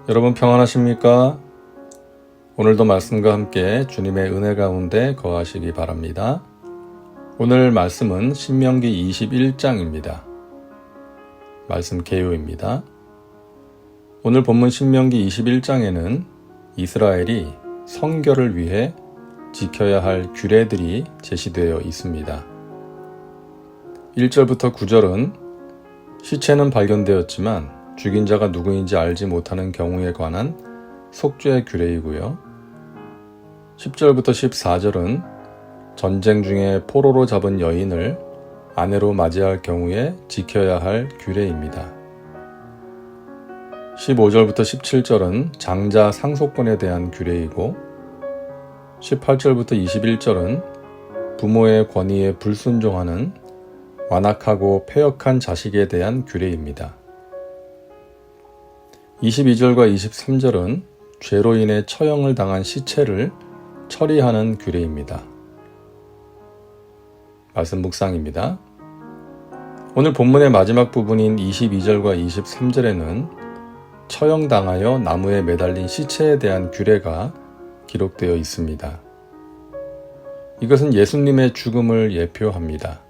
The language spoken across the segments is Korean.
여러분 평안하십니까? 오늘도 말씀과 함께 주님의 은혜 가운데 거하시기 바랍니다. 오늘 말씀은 신명기 21장입니다. 말씀 개요입니다. 오늘 본문 신명기 21장에는 이스라엘이 성결을 위해 지켜야 할 규례들이 제시되어 있습니다. 1절부터 9절은 시체는 발견되었지만 죽인 자가 누구인지 알지 못하는 경우에 관한 속죄 규례이고요. 10절부터 14절은 전쟁 중에 포로로 잡은 여인을 아내로 맞이할 경우에 지켜야 할 규례입니다. 15절부터 17절은 장자 상속권에 대한 규례이고 18절부터 21절은 부모의 권위에 불순종하는 완악하고 패역한 자식에 대한 규례입니다. 22절과 23절은 죄로 인해 처형을 당한 시체를 처리하는 규례입니다. 말씀 묵상입니다. 오늘 본문의 마지막 부분인 22절과 23절에는 처형당하여 나무에 매달린 시체에 대한 규례가 기록되어 있습니다. 이것은 예수님의 죽음을 예표합니다.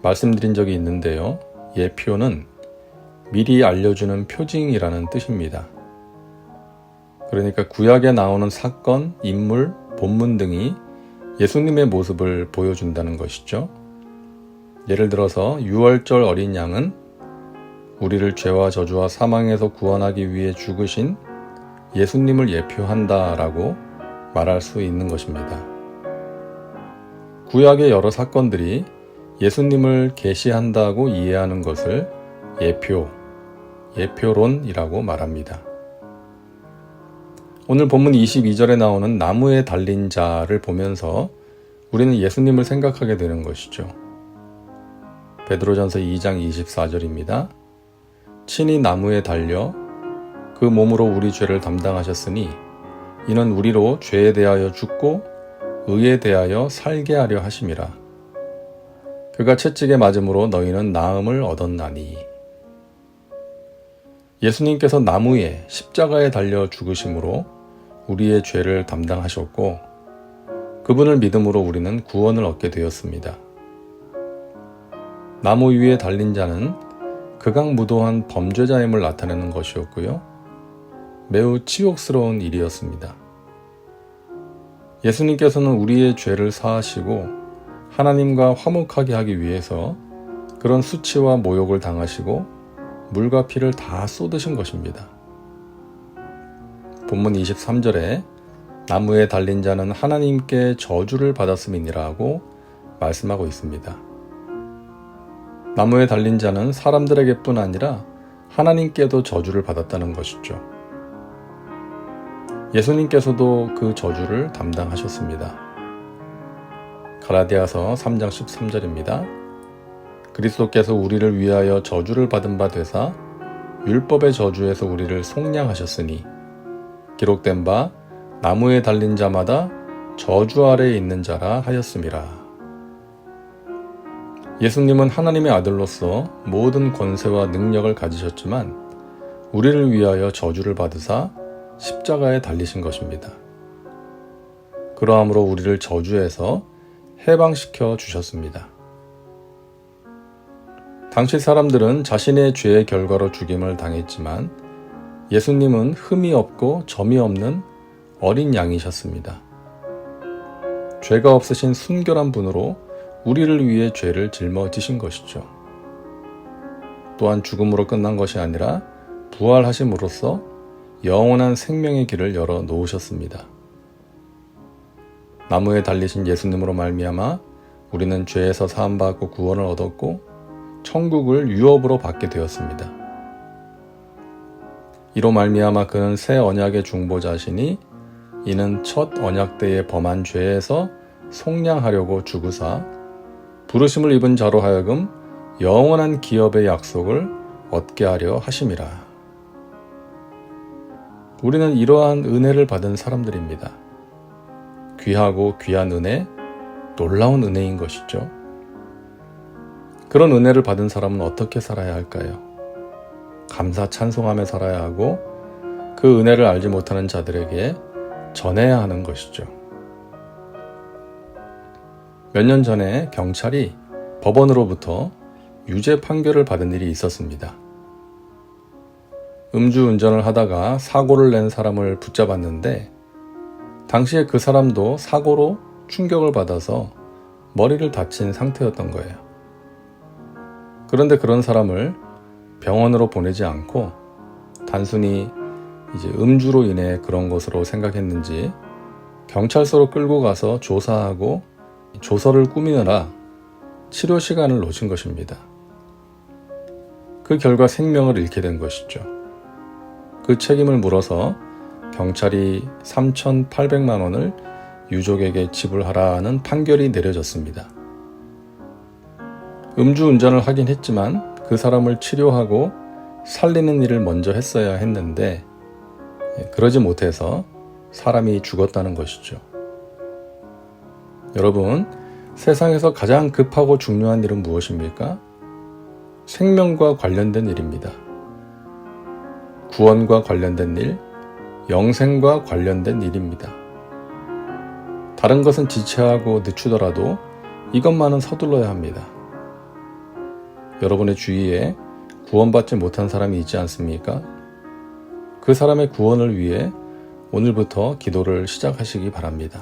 말씀드린 적이 있는데요. 예표는 미리 알려주는 표징이라는 뜻입니다. 그러니까 구약에 나오는 사건, 인물, 본문 등이 예수님의 모습을 보여준다는 것이죠. 예를 들어서 유월절 어린 양은 우리를 죄와 저주와 사망에서 구원하기 위해 죽으신 예수님을 예표한다라고 말할 수 있는 것입니다. 구약의 여러 사건들이 예수님을 계시한다고 이해하는 것을 예표론이라고 말합니다. 오늘 본문 22절에 나오는 나무에 달린 자를 보면서 우리는 예수님을 생각하게 되는 것이죠. 베드로전서 2장 24절입니다. 친히 나무에 달려 그 몸으로 우리 죄를 담당하셨으니 이는 우리로 죄에 대하여 죽고 의에 대하여 살게 하려 하심이라. 그가 채찍에 맞음으로 너희는 나음을 얻었나니. 예수님께서 나무에 십자가에 달려 죽으심으로 우리의 죄를 담당하셨고 그분을 믿음으로 우리는 구원을 얻게 되었습니다. 나무 위에 달린 자는 극악무도한 범죄자임을 나타내는 것이었고요. 매우 치욕스러운 일이었습니다. 예수님께서는 우리의 죄를 사하시고 하나님과 화목하게 하기 위해서 그런 수치와 모욕을 당하시고 물과 피를 다 쏟으신 것입니다. 본문 23절에 나무에 달린 자는 하나님께 저주를 받았음이니라 하고 말씀하고 있습니다. 나무에 달린 자는 사람들에게뿐 아니라 하나님께도 저주를 받았다는 것이죠. 예수님께서도 그 저주를 담당하셨습니다. 갈라디아서 3장 13절입니다. 그리스도께서 우리를 위하여 저주를 받은 바 되사 율법의 저주에서 우리를 속량하셨으니 기록된 바 나무에 달린 자마다 저주 아래에 있는 자라 하였음이라. 예수님은 하나님의 아들로서 모든 권세와 능력을 가지셨지만 우리를 위하여 저주를 받으사 십자가에 달리신 것입니다. 그러함으로 우리를 저주에서 해방시켜 주셨습니다. 당시 사람들은 자신의 죄의 결과로 죽임을 당했지만 예수님은 흠이 없고 점이 없는 어린 양이셨습니다. 죄가 없으신 순결한 분으로 우리를 위해 죄를 짊어지신 것이죠. 또한 죽음으로 끝난 것이 아니라 부활하심으로써 영원한 생명의 길을 열어 놓으셨습니다. 나무에 달리신 예수님으로 말미암아 우리는 죄에서 사함받고 구원을 얻었고 천국을 유업으로 받게 되었습니다. 이로 말미암아 그는 새 언약의 중보자시니 이는 첫 언약 때에 범한 죄에서 속량하려고 죽으사 부르심을 입은 자로 하여금 영원한 기업의 약속을 얻게 하려 하심이라. 우리는 이러한 은혜를 받은 사람들입니다. 귀하고 귀한 은혜, 놀라운 은혜인 것이죠. 그런 은혜를 받은 사람은 어떻게 살아야 할까요? 감사 찬송하며 살아야 하고 그 은혜를 알지 못하는 자들에게 전해야 하는 것이죠. 몇 년 전에 경찰이 법원으로부터 유죄 판결을 받은 일이 있었습니다. 음주운전을 하다가 사고를 낸 사람을 붙잡았는데 당시에 그 사람도 사고로 충격을 받아서 머리를 다친 상태였던 거예요. 그런데 그런 사람을 병원으로 보내지 않고 단순히 이제 음주로 인해 그런 것으로 생각했는지 경찰서로 끌고 가서 조사하고 조서를 꾸미느라 치료 시간을 놓친 것입니다. 그 결과 생명을 잃게 된 것이죠. 그 책임을 물어서 경찰이 3,800만 원을 유족에게 지불하라는 판결이 내려졌습니다. 음주운전을 하긴 했지만 그 사람을 치료하고 살리는 일을 먼저 했어야 했는데 그러지 못해서 사람이 죽었다는 것이죠. 여러분, 세상에서 가장 급하고 중요한 일은 무엇입니까? 생명과 관련된 일입니다. 구원과 관련된 일, 영생과 관련된 일입니다. 다른 것은 지체하고 늦추더라도 이것만은 서둘러야 합니다. 여러분의 주위에 구원받지 못한 사람이 있지 않습니까? 그 사람의 구원을 위해 오늘부터 기도를 시작하시기 바랍니다.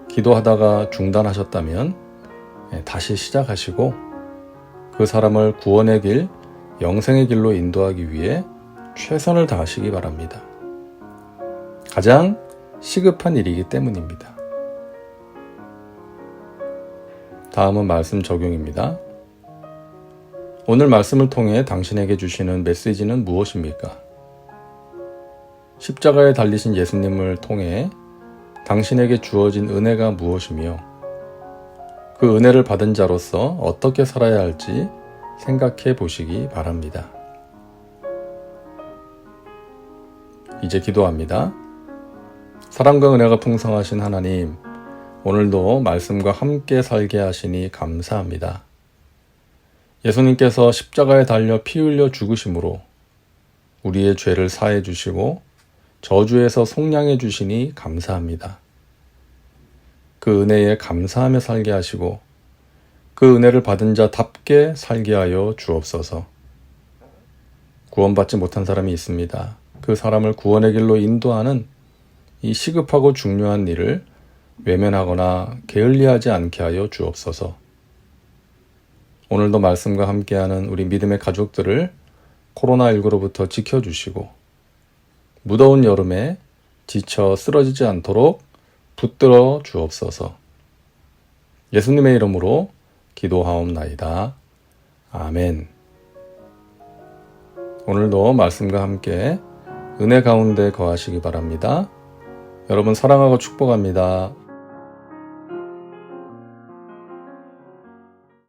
기도하다가 중단하셨다면 다시 시작하시고 그 사람을 구원의 길, 영생의 길로 인도하기 위해 최선을 다하시기 바랍니다. 가장 시급한 일이기 때문입니다. 다음은 말씀 적용입니다. 오늘 말씀을 통해 당신에게 주시는 메시지는 무엇입니까? 십자가에 달리신 예수님을 통해 당신에게 주어진 은혜가 무엇이며 그 은혜를 받은 자로서 어떻게 살아야 할지 생각해 보시기 바랍니다. 이제 기도합니다. 사랑과 은혜가 풍성하신 하나님, 오늘도 말씀과 함께 살게 하시니 감사합니다. 예수님께서 십자가에 달려 피 흘려 죽으심으로 우리의 죄를 사해 주시고 저주에서 속량해 주시니 감사합니다. 그 은혜에 감사하며 살게 하시고 그 은혜를 받은 자답게 살게 하여 주옵소서. 구원받지 못한 사람이 있습니다. 그 사람을 구원의 길로 인도하는 이 시급하고 중요한 일을 외면하거나 게을리하지 않게 하여 주옵소서. 오늘도 말씀과 함께하는 우리 믿음의 가족들을 코로나19로부터 지켜주시고 무더운 여름에 지쳐 쓰러지지 않도록 붙들어 주옵소서. 예수님의 이름으로 기도하옵나이다. 아멘. 오늘도 말씀과 함께 은혜 가운데 거하시기 바랍니다. 여러분 사랑하고 축복합니다.